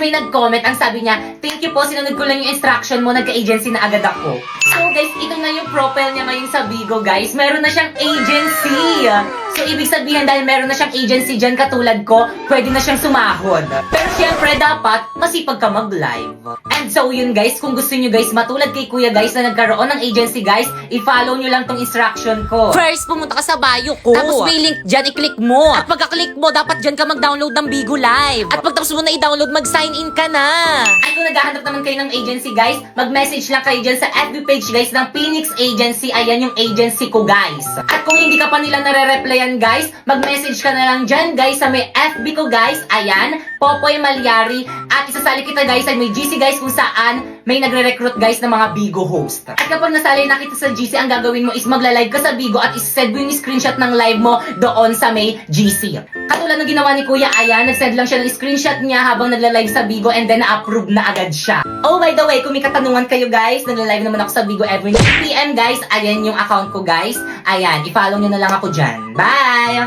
may nag-comment, ang sabi niya, thank you po, sinunod ko lang yung instruction mo, nagka-agency na agad ako. So guys, ito na yung profile niya ngayon sa Bigo guys. Meron na siyang agency. So ibig sabihin dahil meron na siyang agency dyan katulad ko, pwede na siyang sumahod. Pero syempre dapat, masipag ka mag-live. And so yun guys, kung gusto nyo guys, matulad kay kuya guys na nagkaroon ng agency guys, i-follow nyo lang tong instruction ko. First, pumunta ka sa bio ko. Tapos may link dyan, i-click mo. At pagka-click mo, dapat dyan ka mag-download ng Bigo Live. At pagtapos mo na i-download, mag-sign in ka na. At kung naghahanap naman kayo ng agency guys, mag-message lang kayo dyan sa FB page guys ng Phoenix Agency. Ayan yung agency ko guys. At kung hindi ka pa nila nare-replyan guys, mag-message ka na lang dyan guys sa may FB ko guys. Ayan, Popoy Malyari. At isasali kita guys ay may GC guys kung saan may nagre-recruit guys ng mga Bigo host. At kapag nasali na kita sa GC, ang gagawin mo is magla-live ka sa Bigo at isend mo yung screenshot ng live mo doon sa may GC. Katulad ng ginawa ni Kuya, ayan, nag-send lang siya ng screenshot niya habang nagla-live sa Bigo and then na-approve na agad siya. Oh, by the way, kung may katanungan kayo guys, nagla-live naman ako sa Bigo every 9 PM guys. Ayan yung account ko guys. Ayan, i-follow nyo na lang ako dyan. Bye!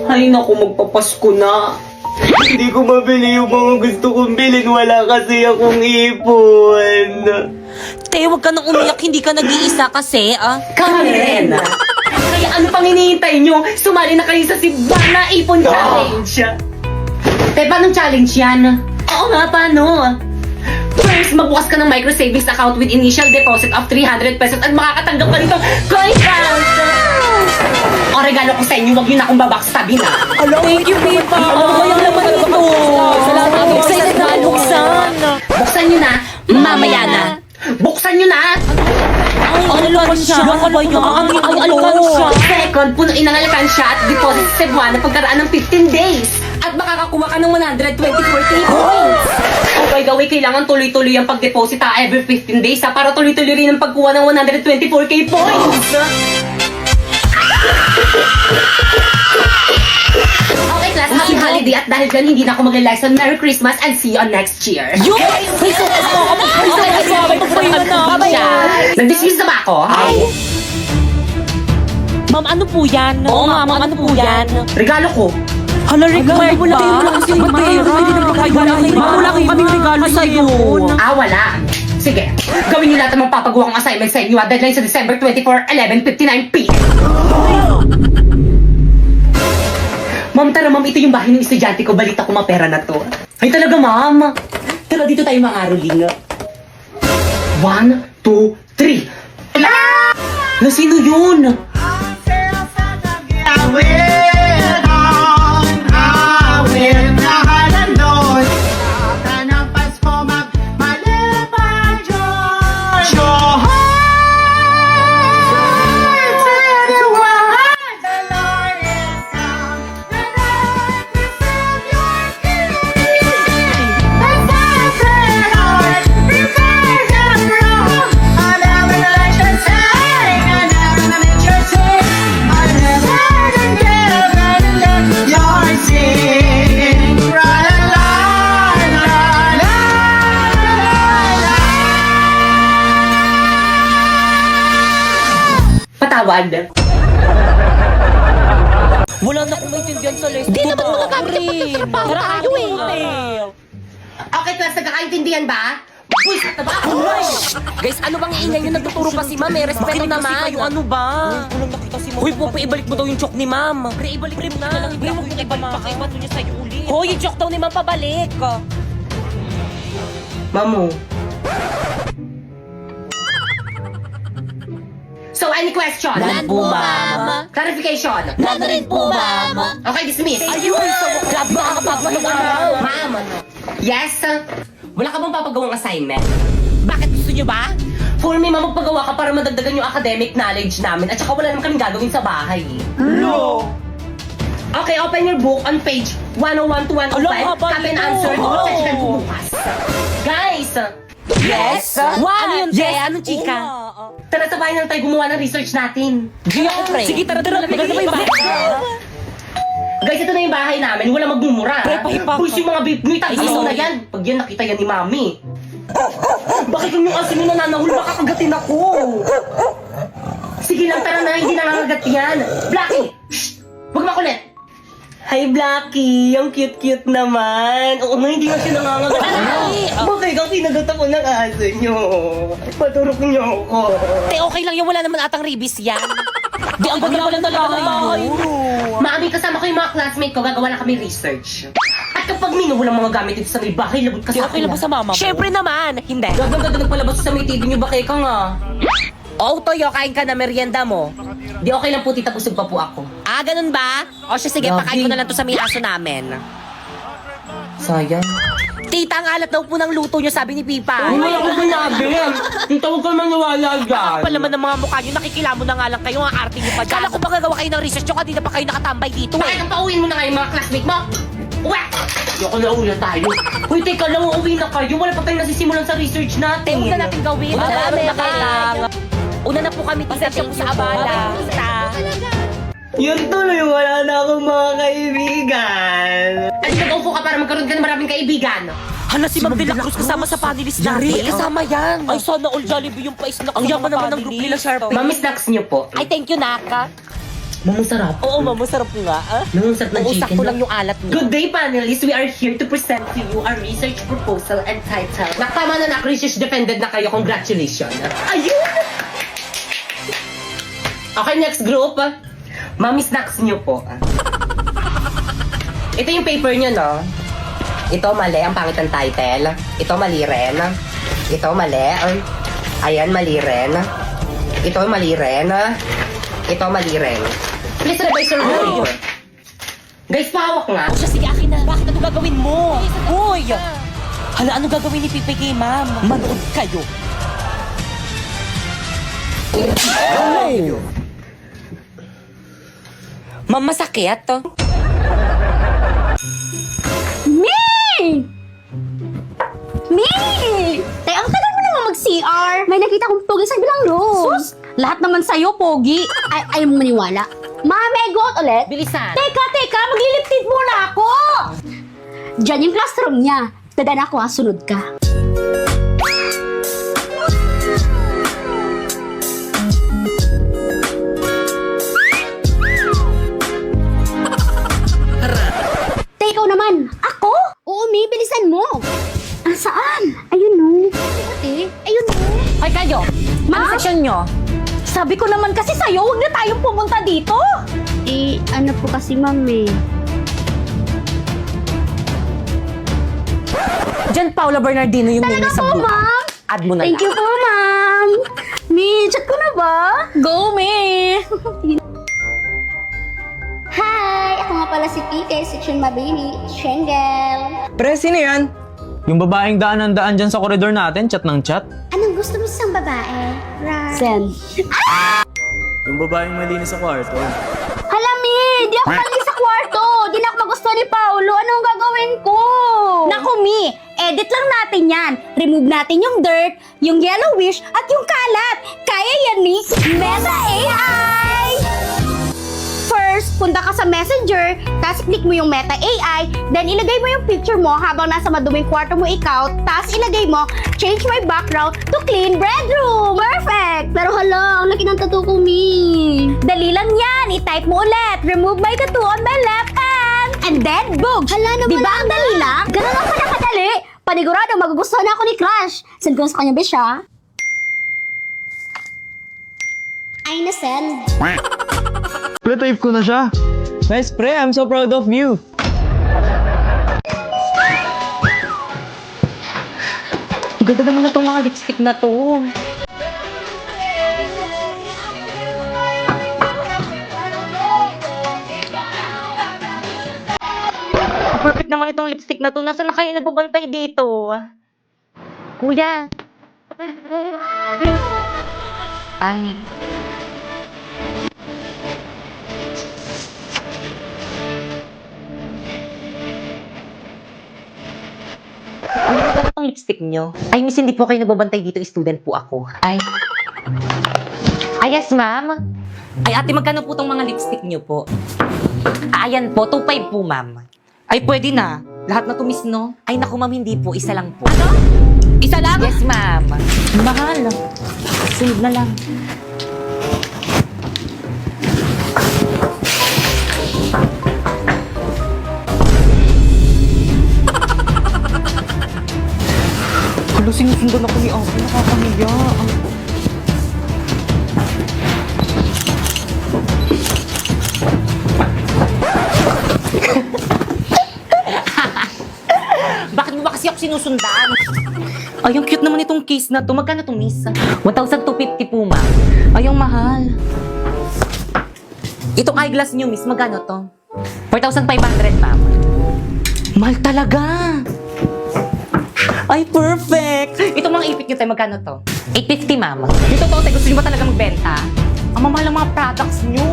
Ay naku, magpapasko na. Hindi ko mabili yung mga gusto kong bilhin. Wala kasi akong ipon. Te, huwag ka nang umiyak, hindi ka nag-iisa kasi, Karen! Kaya ano pang hinihintay nyo? Sumali na kayo sa Sibana Ipon Challenge! Te, paano challenge yan? Oo nga, paano? First, magbukas ka ng micro savings account with initial deposit of 300 pesos at makakatanggap ka nitong coin count! O, regalo ko sa inyo, huwag yun akong babackstabin na. Thank you, Pipa. Ano yung laman nito? Salamat. Excited na buksan. Buksan nyo na! Mamaya na. Buksan nyo na! Ay, alkansya. Ano ba yun? Ang alkansya. Second, punuin ang alkansya at deposit sa Cebuana pagkaraan ng 15 days. At makakakuha ka ng 124k points. Oh, by the way, kailangan tuloy-tuloy ang pag-deposit every 15 days para tuloy-tuloy rin ang pagkuha ng 124k points. Okay, class, happy holiday at dahil dyan hindi na ako mag-lesson. Merry Christmas and see you on next year. Yun! Ay, so, Nag-dismiss na ba ako? Ma'am, ano po yan? Oo nga, ma'am, ano po yan? Regalo ko. Hala, required ba? Wala kasi wala kaming regalo sa'yo. Wala. Sige, gawin niyo lahat ng magpapagawa kong assignment sa inyo. Deadline sa December 24, 11:59 PM. Ma'am, tara ma'am, ito yung bahay ng estudyante ko. Balita ko mapera na to. Ay talaga ma'am. Tara dito tayo mangaroling. 1, 2, 3. Na sino yun? Patawad. Wala na akong maintindihan sa lesson. Di naman magagamit ang pagkatrabaho tayo eh. Okay, class, nagkakaintindihan ba? Uy, sakta ba ako? Guys, ano bang iingay nyo? Nagtuturo pa si ma'am eh. Respeto naman. Kayo, ano ba? Uy, Popo, ibalik mo daw yung chok ni ma'am. Pre, ibalik mo na. Pre, huwag mo ibalik. Pakaibato niya sa'yo ulit. Hoy, yung chok daw ni ma'am pabalik. Mamu. So, any question? None po, ma'am. Clarification? None rin po, ma'am. Okay, dismiss. Ayun, so, grabe makakapagpalong araw. Ma'am, yes? Wala ka bang papagawang assignment? Bakit gusto nyo ba? For me, ma'am, magpagawa ka para madagdagan yung academic knowledge namin at saka wala naman kaming gagawin sa bahay. No! Okay, open your book on page 101 to 105. Ala, haba Copy and nito. answer. Check po bukas. Guys! Yes? What? Ano yun, yes? Anong chika? Tara, sabayan na tayo gumawa ng research natin. Gaya ko, pre. Sige, tara. Maganda ba yung bahay? Guys, ito na yung bahay namin. Wala magmumura. Pre, pahipa. Push yung mga beef meat. Isaw na yan. Pag yan, nakita yan ni Mami. Bakit yung asin yung nananahul? Makakagatin ako. Sige lang, tara na. Hindi nangangagat yan. Blackie! Shh! Huwag makulit. Hi, Blackie! Ang cute-cute naman! Oo nga, hindi nga siya nangangagat. Bakit ang kinagat ako ng aso nyo? Paturok nyo ako. Te, okay lang yan. Wala naman atang ribis yan. Di, ang ganda pala talaga ng bahay mo. Mami, kasama ko yung mga classmate ko, gagawa na kami research. At kapag minuho lang mga gamit dito sa may bahay, labot ka Di, sa okay akin. lang ba sa mama mo? Siyempre naman. Hindi. Gaganda nagpalabas sa may TV nyo, bakit ka nga? Oh, Toyo, kain ka na merienda mo. Di okay lang po, tita, busog pa po ako. Ah, ganun ba? O siya, sige, Grabe. pakain ko na lang to sa may aso namin. Sayang. Tita, ang alat daw po ng luto niyo, sabi ni Pipa. Wala ko sinabi. Tita, huwag ka maniwala dyan. Kapal naman ng mga mukha niyo, nakikilamo na nga lang kayo, ang arte niyo pa dyan. Kala ko ba gagawa kayo ng research yung kanina pa kayo nakatambay dito Bakit eh. ang pauwiin mo na nga yung mga classmate mo? Uwe! Yoko na una tayo. Uy, teka lang, uuwi na kayo. Wala pa tayong nasisimulan sa research natin. Huwag na natin gawin. Madami Madami pa lang. Una na po kami, tita, siya po sa abala. Tita. Yun tuloy, wala na akong mga kaibigan. At nag-upo ka para magkaroon ka ng maraming kaibigan. Hala, si Ma'am De La Cruz kasama sa panelist natin. Kasama yan. Ay, sana all Jollibee yung pa-snack. Ang yaman naman ng group nila, Sharpie. Mami, snacks niyo po. Ay, thank you, Naka. Mamasarap. Oo, Ma'am, masarap nga. Nangunsak ng Uusap chicken. ko lang yung alat niyo. Good day, panelists. We are here to present to you our research proposal entitled Nakama na research defended na kayo. Congratulations. Ayun! Okay, next group. Mami, snacks niyo po. Ito yung paper niyo, no? Ito mali, ang pangit ng title. Ito mali rin. Ito mali. Ayan, mali rin. Ito mali rin. Ito mali rin. Please revise your work. Guys, pahawak nga. O siya, sige, akin na. Bakit ano gagawin mo? Hoy! Hala, ano gagawin ni Pipe kay Ma'am? Manood kayo. Ma'am, masakit? Me! Me! Tay, ang tagal mo naman mag-CR. May nakita kong pogi sa bilang room. Sus, lahat naman sa'yo, pogi. Ay, ayaw mo maniwala. Mami, go out ulit. Bilisan. Teka, magliliptid muna ako. Diyan yung classroom niya. Tadaan ako ha, sunod ka. Tay, ikaw naman. Ako? Oo, Mi, bilisan mo. Ah, saan? Ayun no. Ate, ayun no. Ay, kayo. Ma? Ano section nyo? Sabi ko naman kasi sa'yo, huwag na tayong pumunta dito. Eh, ano po kasi, ma'am eh. Diyan, Paula Bernardino yung name Talaga sa po, book. ma'am. Add mo na Thank you po, ma'am. Mi, chat ko na ba? Go, Mi. Hi! Ako nga pala si Pike, section Mabini, Shengel. Pre, sino yan? Yung babaeng daan dyan sa koridor natin, chat ng chat. Anong gusto mo sa babae? Sen. Yung babaeng malinis sa kwarto. Hala, Mi! Di ako mali sa kwarto! Di na ako magusto ni Paolo. Anong gagawin ko? Naku, Mi! Edit lang natin yan. Remove natin yung dirt, yung yellowish, at yung kalat. Kaya yan, Mi! Meta AI! First, punta ka sa Messenger, tapos click mo yung Meta AI, then ilagay mo yung picture mo habang nasa maduming kwarto mo ikaw, tapos ilagay mo, change my background to clean bedroom. Perfect! Pero hala, ang laki ng tattoo ko, Mi. Dali lang yan. I-type mo ulit. Remove my tattoo on my left hand. And then, boom! Hala na, diba ang dali lang? Ganun lang pala kadali. Panigurado, magugustuhan na ako ni Crush. Send ko na sa kanya, besh, ha? Ay, na-send. Pre-type ko na siya. Nice, pre. I'm so proud of you. Ganda naman na itong mga lipstick na to. Perfect naman itong lipstick na to. Nasaan na kayo nagbabantay dito? Kuya. Ay. Ano ba itong lipstick nyo? Ay, miss, hindi po kayo nagbabantay dito. Student po ako. Ay. Ay, yes, ma'am. Ay, ate, magkano po itong mga lipstick nyo po? Ayan po, 2.5 po, ma'am. Ay, pwede na. Lahat na to, miss, no? Ay, naku, ma'am, hindi po. Isa lang po. Ano? Isa lang? Yes, ma'am. Mahal. Sunod na lang. Hala, sinusundan ako ni Ate. Nakakahiya. Bakit mo ba kasi ako sinusundan? Ay, ang cute naman itong case na to. Magkano to, miss? 1,250 po, ma'am. Ay, ang mahal. Itong eyeglass nyo, miss, magkano to? 4,500, ma'am. Mahal talaga. Ay, perfect. Itong mga ipit nyo tayo, magkano to? 850, ma'am. Yung totoo tayo, gusto nyo ba talaga magbenta? Ang mamahal ng mga products nyo.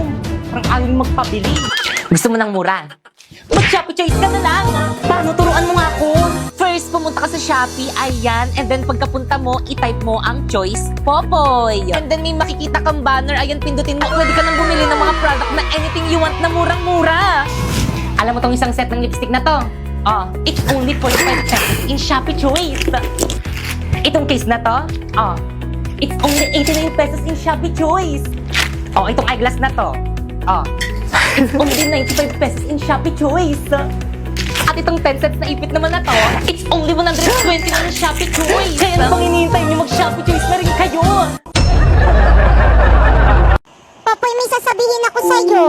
Parang ayaw nyo magpabili. Gusto mo ng mura? Mag-Shopee Choice ka na lang. Paano? Turuan mo nga ako. First, pumunta ka sa Shopee, ayan. And then, pagkapunta mo, i-type mo ang choice, Popoy. And then, may makikita kang banner, ayan, pindutin mo. Pwede ka nang bumili ng mga product na anything you want na murang-mura. Alam mo tong isang set ng lipstick na to? Oh, it's only 45 pesos in Shopee Choice. Itong case na to? Oh, it's only 89 pesos in Shopee Choice. Oh, itong eyeglass na to? Oh, it's only 95 pesos in Shopee Choice. At itong 10 sets na ipit naman na to, it's only 120 na ng Shopee Choice. Kaya ano pang hinihintay niyo, mag-Shopee Choice na rin kayo. Popoy, may sasabihin ako sa'yo.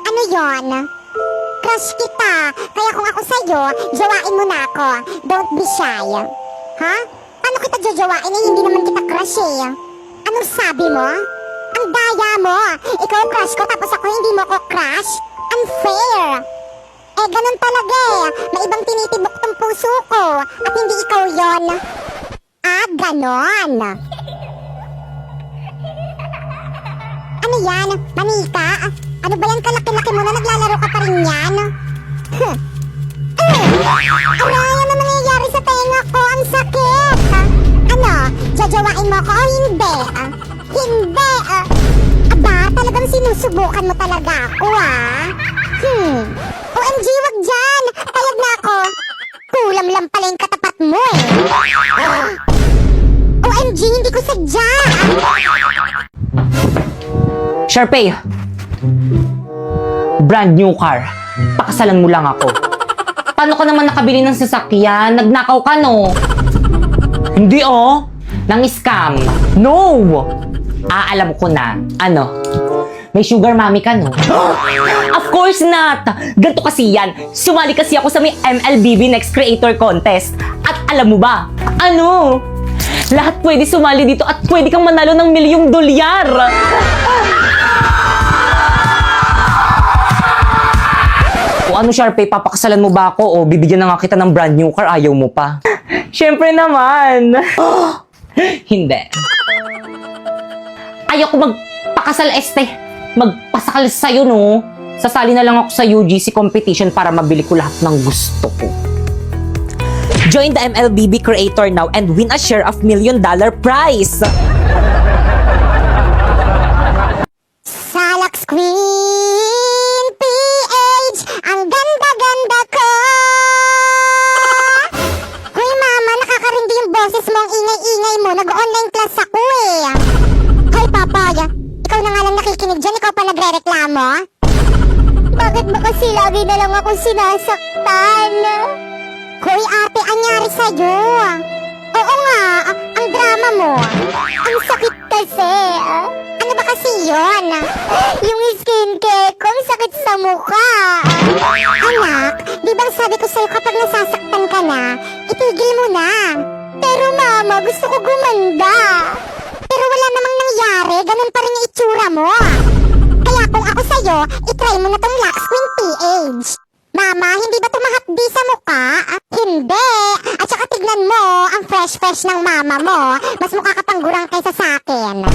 Ano yon? Crush kita. Kaya kung ako sa'yo, jawain mo na ako. Don't be shy. Ha? Paano kita jajawain eh? Hindi naman kita crush eh. Anong sabi mo? Ang daya mo. Ikaw ang crush ko tapos ako hindi mo ko crush? Unfair. Eh, ganun talaga eh. May ibang tinitibok tong puso ko. At hindi ikaw yon. Ah, ganon. Ano yan? Manika? Ano ba yan kalaki-laki mo na naglalaro ka pa rin yan? Aray, ano nangyayari sa tenga ko? Ang sakit! Ano? Jajawain mo ko o hindi? Hindi! Aba, talagang sinusubukan mo talaga ako OMG, wag dyan! Payag na ako! Kulam lang pala yung katapat mo eh! OMG, hindi ko sadya! Sharpay, brand new car. Pakasalan mo lang ako. Paano ka naman nakabili ng sasakyan? Nagnakaw ka, no? Hindi, oh. Nang scam. No! Alam ko na. Ano? May sugar mommy ka, no? Of course not! Ganto kasi yan. Sumali kasi ako sa may MLBB Next Creator Contest. At alam mo ba? Ano? Lahat pwede sumali dito at pwede kang manalo ng $1,000,000. O ano, Sharpay, papakasalan mo ba ako o bibigyan na nga kita ng brand new car, ayaw mo pa? Siyempre naman. Hindi. Ayoko magpakasal, magpasakal sa'yo, no? Sasali na lang ako sa UGC competition para mabili ko lahat ng gusto ko. Join the MLBB Creator now and win a share of $1,000,000 prize! Salax Queen PH, ang ganda-ganda ko! Hoy mama, nakakarindi yung boses mo, ang ingay-ingay mo. Nag-online class ako eh. Hoy Papoy, ikaw na nga lang nakikinig dyan, ikaw pa nagre-reklamo? Bakit ba kasi lagi na lang ako sinasaktan? Hoy ate, anyari sa'yo? Oo nga, ang drama mo. Ang sakit kasi. Ano ba kasi yun? Yung skincare ko, ang sakit sa mukha. Anak, di bang sabi ko sa'yo kapag nasasaktan ka na, itigil mo na. Pero mama, gusto ko gumanda. Pero wala namang nangyari, ganun pa rin yung itsura mo. Kaya kung ako sa'yo, itry mo na tong Lax Queen PH. Mama, hindi ba tumahapdi sa mukha? Hindi! At saka tignan mo, ang fresh-fresh ng mama mo. Mas mukha ka pang gurang kaysa sa akin.